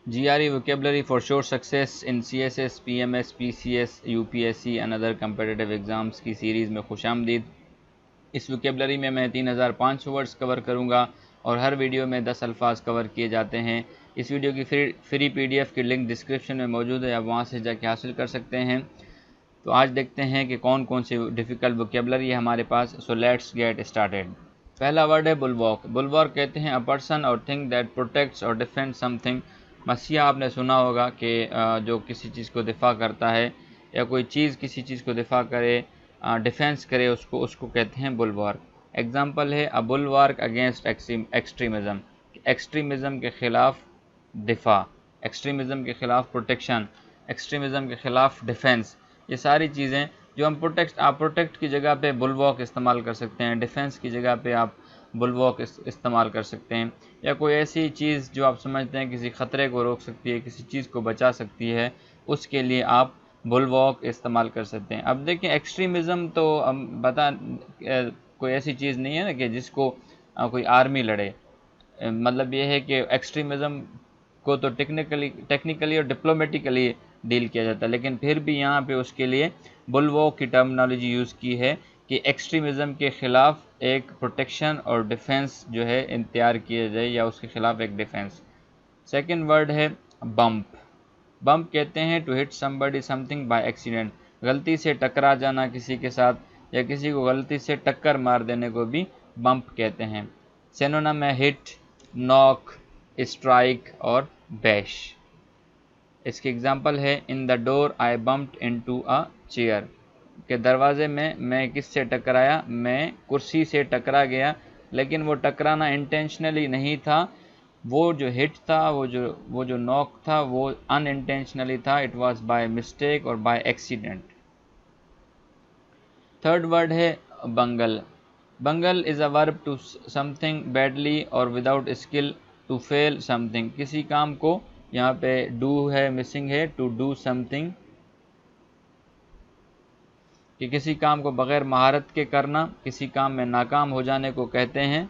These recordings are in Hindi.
GRE vocabulary for sure success in CSS, PMS, PCS, UPSC and other competitive exams की सीरीज़ में खुशामदीद। इस वोकेबलरी में मैं 3005 वर्ड्स कवर करूंगा और हर वीडियो में 10 अल्फाज कवर किए जाते हैं। इस वीडियो की फ्री PDF की लिंक डिस्क्रिप्शन में मौजूद है, आप वहां से जाके हासिल कर सकते हैं। तो आज देखते हैं कि कौन कौन सी डिफ़िकल्ट वोकेबलरी है हमारे पास। So let's get started. पहला वर्ड है बुलवॉक। बुलवॉक कहते हैं a person or thing that protects or defend something. मसीहा आपने सुना होगा कि जो किसी चीज़ को दिफा करता है या कोई चीज़ किसी चीज़ को दिफा करे, डिफेंस करे, उसको कहते हैं बुलवार्क। एग्जाम्पल है अ बुलवार्क अगेंस्ट एक्सट्रीमिज़म। एक्सट्रीमिज़म के ख़िलाफ़ दिफा, एक्सट्रीमिज़म के ख़िलाफ़ प्रोटेक्शन, एक्सट्रीमिज़म के ख़िलाफ़ डिफेंस। ये सारी चीज़ें जो हम आप प्रोटेक्ट की जगह पे बुलवॉक इस्तेमाल कर सकते हैं, डिफेंस की जगह पे आप बुलवॉक इस्तेमाल कर सकते हैं। या कोई ऐसी चीज़ जो आप समझते हैं किसी ख़तरे को रोक सकती है, किसी चीज़ को बचा सकती है, उसके लिए आप बुलवॉक इस्तेमाल कर सकते हैं। अब देखें एक्सट्रीमिज़म तो हम कोई ऐसी चीज़ नहीं है ना कि जिसको कोई आर्मी लड़े। मतलब ये है कि एक्सट्रीमिज़म को तो टेक्निकली और डिप्लोमेटिकली डील किया जाता है, लेकिन फिर भी यहाँ पे उसके लिए बुलवॉक की टर्मिनोलॉजी यूज़ की है कि एक्सट्रीमिज़म के ख़िलाफ़ एक प्रोटेक्शन और डिफेंस जो है तैयार किया जाए या उसके ख़िलाफ़ एक डिफेंस। सेकंड वर्ड है बम्प। बम्प कहते हैं to hit somebody something by accident. गलती से टकरा जाना किसी के साथ या किसी को गलती से टक्कर मार देने को भी बम्प कहते हैं। सिनोनिम है हिट, नॉक, स्ट्राइक और बैश। इसकी एग्जांपल है in the door I bumped into a chair. के दरवाजे में मैं किससे टकराया, मैं कुर्सी से टकरा गया, लेकिन वो टकराना इंटेंशनली नहीं था। वो जो हिट था, वो जो नॉक था, वो अनइंटेंशनली था। It was by mistake or by accident. Third word है bungle. Bungle is a verb to something badly or without skill to fail something. किसी काम को, यहाँ पे डू है, मिसिंग है, टू डू समथिंग, कि किसी काम को बगैर महारत के करना, किसी काम में नाकाम हो जाने को कहते हैं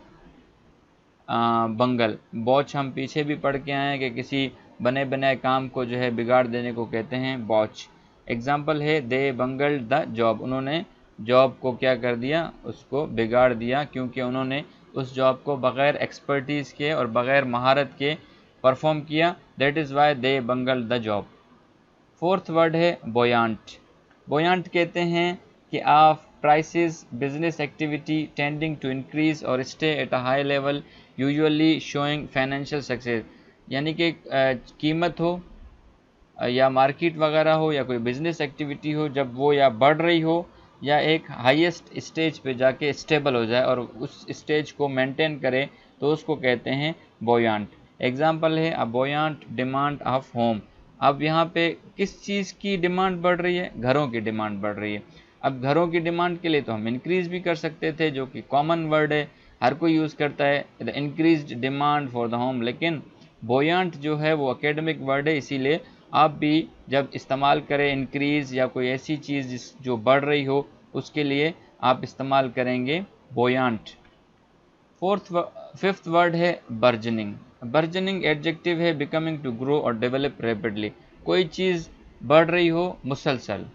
बंगल। बॉच हम पीछे भी पढ़ के आए हैं कि किसी बने बनाए काम को जो है बिगाड़ देने को कहते हैं बॉच। एग्जाम्पल है दे बंगल्ड द जॉब। उन्होंने जॉब को क्या कर दिया, उसको बिगाड़ दिया, क्योंकि उन्होंने उस जॉब को बग़ैर एक्सपर्टीज़ के और बग़ैर महारत के परफॉर्म किया। That is why they bungled the job. Fourth word है बोयांट। बोयांट कहते हैं कि आप prices business activity tending to increase or stay at a high level usually showing financial success. यानी कि कीमत हो या मार्केट वगैरह हो या कोई बिजनेस एक्टिविटी हो, जब वो या बढ़ रही हो या एक हाईएस्ट स्टेज पे जाके स्टेबल हो जाए और उस स्टेज को मेंटेन करे, तो उसको कहते हैं बोयांट। एग्जाम्पल है अ बोयांट डिमांड ऑफ होम। अब यहाँ पे किस चीज़ की डिमांड बढ़ रही है, घरों की डिमांड बढ़ रही है। अब घरों की डिमांड के लिए तो हम इंक्रीज भी कर सकते थे, जो कि कॉमन वर्ड है, हर कोई यूज़ करता है, the increase demand for the home. लेकिन बोयांट जो है वो एकेडमिक वर्ड है, इसीलिए आप भी जब इस्तेमाल करें इंक्रीज या कोई ऐसी चीज़ जो बढ़ रही हो, उसके लिए आप इस्तेमाल करेंगे बोयांट। फिफ्थ वर्ड है बर्जनिंग। बर्जनिंग एडजेक्टिव है बिकमिंग टू ग्रो और डेवलप रैपिडली। कोई चीज़ बढ़ रही हो मुसलसल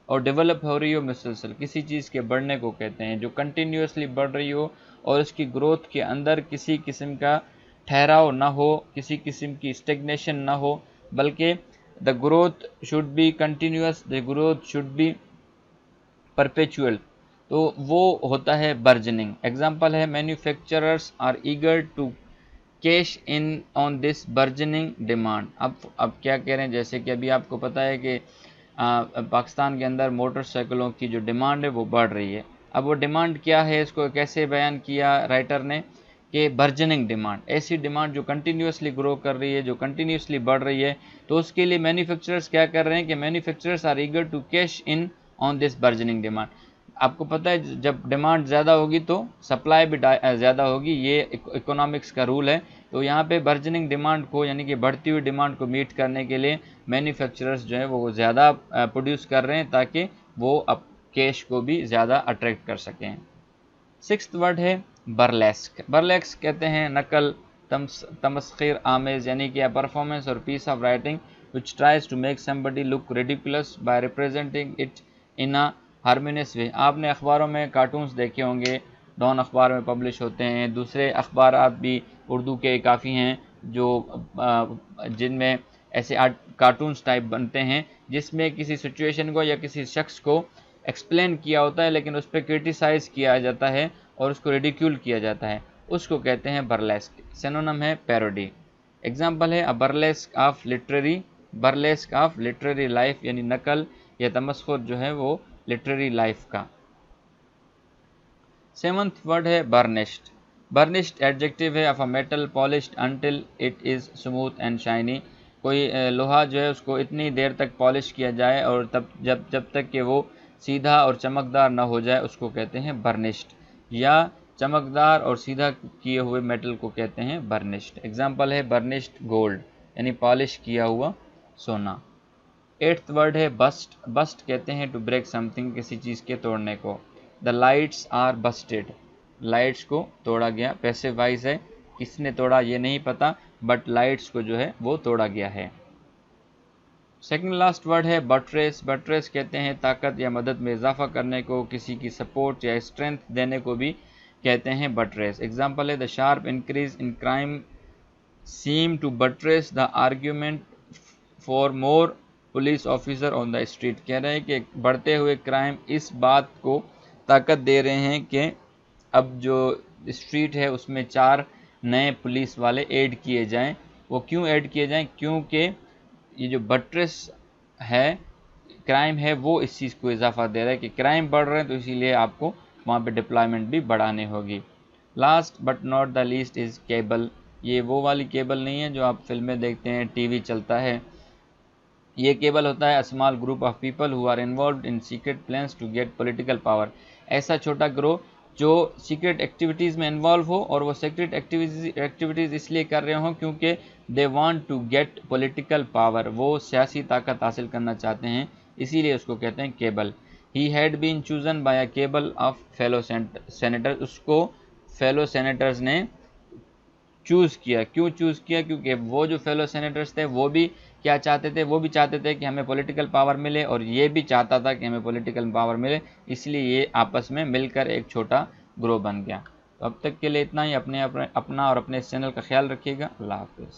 और डेवलप हो रही हो मुसलसल, किसी चीज़ के बढ़ने को कहते हैं। जो कंटिन्यूसली बढ़ रही हो और उसकी ग्रोथ के अंदर किसी किस्म का ठहराव ना हो, किसी किस्म की स्टेग्नेशन ना हो, बल्कि the growth should be continuous, the growth should be perpetual, तो वो होता है बर्जनिंग। एग्जाम्पल है manufacturers are eager to cash in on this burgeoning demand. अब क्या कह रहे हैं, जैसे कि अभी आपको पता है कि पाकिस्तान के अंदर मोटरसाइकिलों की जो डिमांड है वो बढ़ रही है। अब वो डिमांड क्या है, इसको कैसे बयान किया राइटर ने कि बर्जनिंग डिमांड, ऐसी डिमांड जो कंटिन्यूसली ग्रो कर रही है, जो कंटिन्यूसली बढ़ रही है। तो उसके लिए मैन्युफैक्चरर्स क्या कर रहे हैं कि manufacturers are eager to cash in on this burgeoning demand. आपको पता है जब डिमांड ज़्यादा होगी तो सप्लाई भी ज़्यादा होगी, ये इकोनॉमिक्स का रूल है। तो यहाँ पे बर्जनिंग डिमांड को, यानी कि बढ़ती हुई डिमांड को मीट करने के लिए मैन्युफैक्चरर्स जो है वो ज़्यादा प्रोड्यूस कर रहे हैं, ताकि वो अब कैश को भी ज़्यादा अट्रैक्ट कर सकें। सिक्स्थ वर्ड है बर्लेस्क। बर्लेस्क कहते हैं नकल, तमस्खीर आमेज यानी कि परफॉर्मेंस और piece of writing which tries to make somebody look ridiculous by representing it in a harmonious way। आपने अखबारों में कार्टून्स देखे होंगे, डॉन अखबार में पब्लिश होते हैं, दूसरे अखबार भी उर्दू के काफ़ी हैं जो जिनमें ऐसे कार्टून्स टाइप बनते हैं जिसमें किसी सिचुएशन को या किसी शख्स को एक्सप्लेन किया होता है लेकिन उस पर क्रिटिसाइज़ किया जाता है और उसको रिडिक्यूल किया जाता है, उसको कहते हैं बर्लेस्क। सिनोनिम है पैरोडी। एग्जाम्पल है बर्लेस्क ऑफ लिटरेरी लाइफ यानी नकल या तमस्खुर जो है वो लिटरेरी लाइफ का। 7th वर्ड है बर्निश्ड। बर्निश्ड एडजेक्टिव है of a metal polished until it is smooth and shiny. कोई लोहा जो है उसको इतनी देर तक पॉलिश किया जाए और तब जब तक कि वो सीधा और चमकदार ना हो जाए उसको कहते हैं बर्निश्ड, या चमकदार और सीधा किए हुए मेटल को कहते हैं बर्निश्ड। एग्जाम्पल है बर्निश्ड गोल्ड यानी पॉलिश किया हुआ सोना। 8th वर्ड है बस्ट। बस्ट कहते हैं टू ब्रेक समथिंग, किसी चीज़ के तोड़ने को। The lights are busted, lights को तोड़ा गया। पैसिव वॉइस है, किसने तोड़ा ये नहीं पता, बट लाइट्स को जो है वो तोड़ा गया है। सेकंड लास्ट वर्ड है बट्रेस। बट्रेस कहते हैं ताकत या मदद में इजाफा करने को, किसी की सपोर्ट या स्ट्रेंथ देने को भी कहते हैं बट्रेस। एग्जाम्पल है the sharp increase in crime seem to buttress the argument for more police officer on the street. कह रहे हैं कि बढ़ते हुए क्राइम इस बात को ताकत दे रहे हैं कि अब जो स्ट्रीट है उसमें 4 नए पुलिस वाले ऐड किए जाएं। वो क्यों ऐड किए जाएं? क्योंकि ये जो बट्रेस है, क्राइम है, वो इस चीज़ को इजाफा दे रहा है कि क्राइम बढ़ रहे हैं तो इसीलिए आपको वहाँ पे डिप्लॉयमेंट भी बढ़ानी होगी। Last but not the least is cable. ये वो वाली केबल नहीं है जो आप फिल्में देखते हैं, टीवी चलता है। ये केबल होता है a small group of people who are involved in secret plans to get political power. ऐसा छोटा ग्रोह जो सीक्रेट एक्टिविटीज़ में इन्वॉल्व हो और वो सीक्रेट एक्टिविटीज़ इसलिए कर रहे हों क्योंकि they want to get political power, वो सियासी ताकत हासिल करना चाहते हैं, इसीलिए उसको कहते हैं cabal. He had been chosen by a cabal of fellow senator. उसको फेलो सेनेटर्स ने चूज़ किया। क्यों चूज़ किया? क्योंकि वो जो फेलो सेनेटर्स थे वो भी क्या चाहते थे? वो भी चाहते थे कि हमें पॉलिटिकल पावर मिले और ये भी चाहता था कि हमें पॉलिटिकल पावर मिले, इसलिए ये आपस में मिलकर एक छोटा ग्रोह बन गया। तो अब तक के लिए इतना ही। अपना और अपने इस चैनल का ख्याल रखिएगा। अल्लाह हाफिज़।